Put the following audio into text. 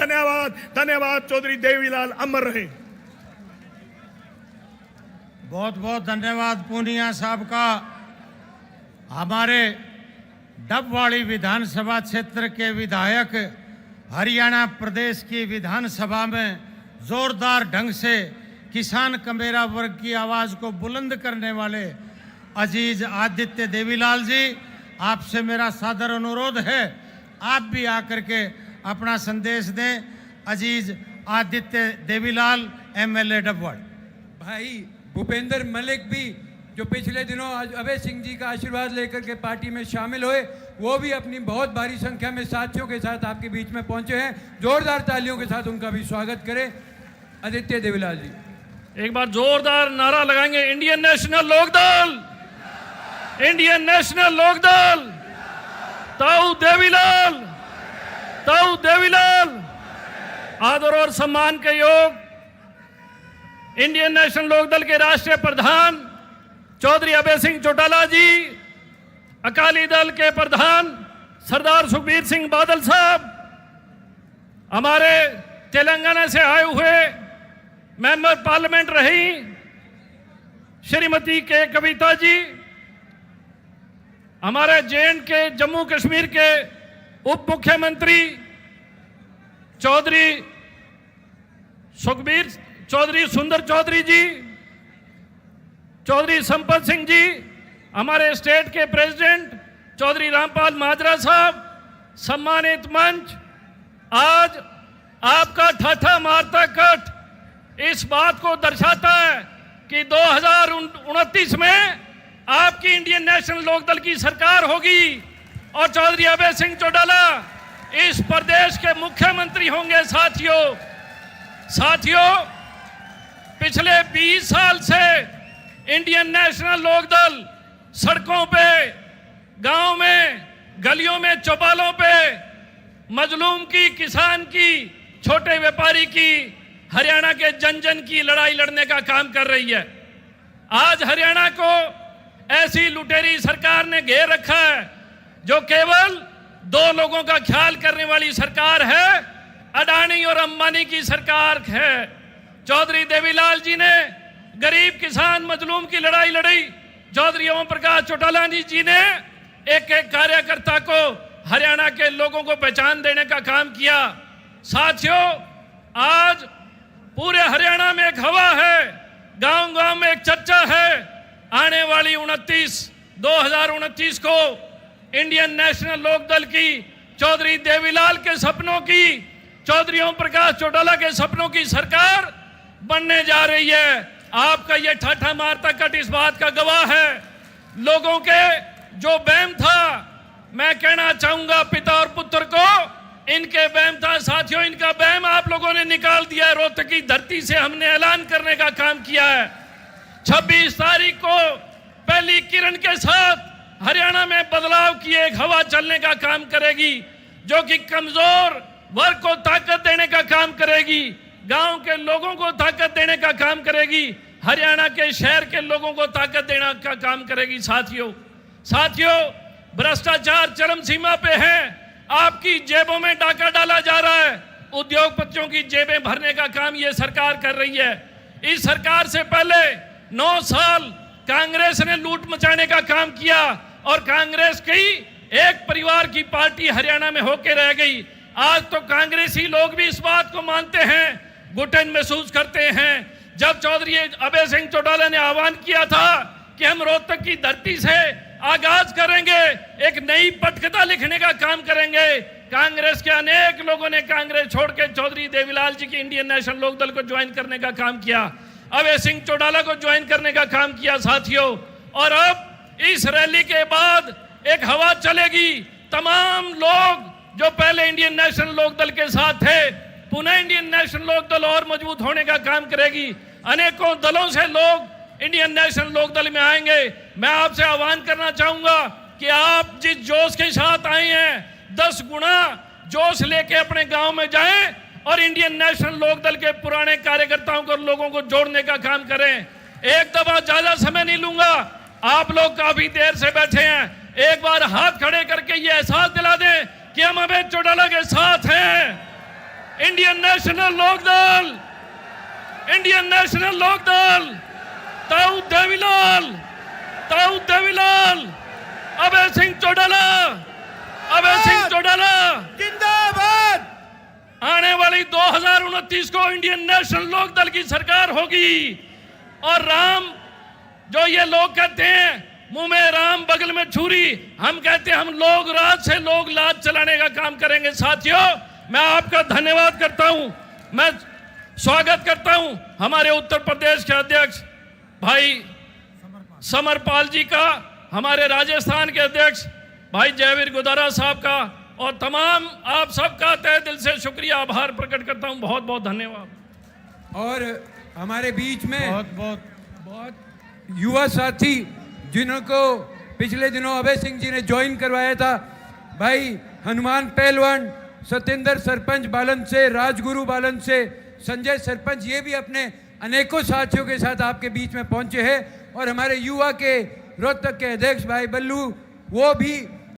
धन्यवाद। धन्यवाद। चौधरी देवीलाल अमर रहे। बहुत बहुत धन्यवाद पूनिया साहब का। हमारे डबवाड़ी विधानसभा क्षेत्र के विधायक हरियाणा प्रदेश की विधानसभा में जोरदार ढंग से किसान कमेरा वर्ग की आवाज को बुलंद करने वाले अजीज आदित्य देवीलाल जी, आपसे मेरा सादर अनुरोध है, आप भी आकर के अपना संदेश दें। अजीज आदित्य देवीलाल, एमएलए डबवाड़ी। भाई भूपेंद्र मलिक भी जो पिछले दिनों अभय सिंह जी का आशीर्वाद लेकर के पार्टी में शामिल हुए, वो भी अपनी बहुत भारी संख्या में साथियों के साथ आपके बीच में पहुंचे हैं। जोरदार तालियों के साथ उनका भी स्वागत करें। आदित्य देवीलाल जी एक बार जोरदार नारा लगाएंगे, Indian National Lokdal, Indian National Lokdal, Tau Devilal, ताऊ देवीलाल। आदर और सम्मान के योग इंडियन नेशनल लोकदल के राष्ट्रीय प्रधान चौधरी अभय सिंह चौटाला जी, अकाली दल के प्रधान सरदार सुखबीर सिंह बादल साहब, हमारे तेलंगाना से आए हुए मेंबर पार्लियामेंट रही श्रीमती के कविता जी, हमारे के जम्मू कश्मीर के उप मुख्यमंत्री चौधरी सुंदर चौधरी जी, चौधरी संपत सिंह जी, हमारे स्टेट के प्रेसिडेंट चौधरी रामपाल माजरा साहब, सम्मानित मंच, आज आपका ठाठा मारता कट इस बात को दर्शाता है कि 2029 में आपकी इंडियन नेशनल लोकदल की सरकार होगी और चौधरी अभय सिंह चौटाला इस प्रदेश के मुख्यमंत्री होंगे। साथियों, पिछले 20 साल से इंडियन नेशनल लोकदल सड़कों पे, गांव में, गलियों में, चौपालों पे मजलूम की, किसान की, छोटे व्यापारी की, हरियाणा के जन जन की लड़ाई लड़ने का काम कर रही है। आज हरियाणा को ऐसी लुटेरी सरकार ने घेर रखा है जो केवल दो लोगों का ख्याल करने वाली सरकार है, अडानी और अंबानी की सरकार है। चौधरी देवीलाल जी ने गरीब किसान मजलूम की लड़ाई लड़ी। चौधरी ओम प्रकाश चौटाला जी ने एक एक कार्यकर्ता को, हरियाणा के लोगों को पहचान देने का काम किया। साथियों, आज पूरे हरियाणा में एक हवा है, गांव गांव में एक चर्चा है। आने वाली 2029 को इंडियन नेशनल लोकदल की, चौधरी देवीलाल के सपनों की, चौधरी ओम प्रकाश चौटाला के सपनों की सरकार बनने जा रही है। आपका ये ठाठा मारता कट इस बात का गवाह है। लोगों के जो वहम था, मैं कहना चाहूंगा पिता और पुत्र को, इनके वहम था। साथियों, इनका वहम आप लोगों ने निकाल दिया है। रोहतक की धरती से हमने ऐलान करने का काम किया है। 26 तारीख को पहली किरण के साथ हरियाणा में बदलाव की एक हवा चलने का काम करेगी, जो कि कमजोर वर्ग को ताकत देने का काम करेगी, गांव के लोगों को ताकत देने का काम करेगी, हरियाणा के शहर के लोगों को ताकत देने का काम करेगी। साथियों, भ्रष्टाचार चरम सीमा पे है। आपकी जेबों में डाका डाला जा रहा है। उद्योगपतियों की जेबें भरने का काम ये सरकार कर रही है। इस सरकार से पहले 9 साल कांग्रेस ने लूट मचाने का काम किया और कांग्रेस की एक परिवार की पार्टी हरियाणा में होके रह गई। आज तो कांग्रेसी लोग भी इस बात को मानते हैं, घुटन महसूस करते हैं। जब चौधरी अभय सिंह चौटाला ने आह्वान किया था कि हम रोहतक की धरती से आगाज करेंगे, एक नई पटकथा लिखने का काम करेंगे, कांग्रेस के अनेक लोगों ने कांग्रेस छोड़ के चौधरी देवीलाल जी की इंडियन नेशनल लोकदल को ज्वाइन करने का काम किया, अभय सिंह चौटाला को ज्वाइन करने का काम किया। साथियों, और अब इस रैली के बाद एक हवा चलेगी। तमाम लोग जो पहले इंडियन नेशनल लोकदल के साथ थे, पुनः इंडियन नेशनल लोकदल और मजबूत होने का काम करेगी। अनेकों दलों से लोग इंडियन नेशनल लोकदल में आएंगे। मैं आपसे आह्वान करना चाहूंगा कि आप जिस जोश के साथ आए हैं, 10 गुना जोश लेके अपने गांव में जाएं और इंडियन नेशनल लोकदल के पुराने कार्यकर्ताओं को, लोगों को जोड़ने का काम करें। एक दफा ज्यादा समय नहीं लूंगा, आप लोग काफी देर से बैठे हैं। एक बार हाथ खड़े करके ये एहसास दिला दें कि हम अभय चौटाला के साथ हैं। Indian National Lokdal, Indian National Lokdal, Tau Devilal, Abhay Singh Chautala, Abhay Singh Chautala जिंदाबाद। आने वाली 2029 को इंडियन नेशनल लोकदल की सरकार होगी। और राम, जो ये लोग कहते हैं मुंह में राम बगल में छुरी, हम कहते हैं हम लोग राज से लोग लाज चलाने का काम करेंगे। साथियों, मैं आपका धन्यवाद करता हूं। मैं स्वागत करता हूं हमारे उत्तर प्रदेश के अध्यक्ष भाई समरपाल जी का, हमारे राजस्थान के अध्यक्ष भाई जयवीर गुदारा साहब का, और तमाम आप सबका तहे दिल से शुक्रिया, आभार प्रकट करता हूं। बहुत बहुत धन्यवाद। और हमारे बीच में बहुत युवा साथी जिनको पिछले दिनों अभय सिंह जी ने ज्वाइन करवाया था, भाई हनुमान पहलवान, सत्येंद्र सरपंच बालन से, राजगुरु बालन से, संजय सरपंच, ये भी अपने अनेकों साथियों के साथ आपके बीच में पहुंचे हैं। और हमारे युवा के रोहतक के अध्यक्ष भाई बल्लू, वो भी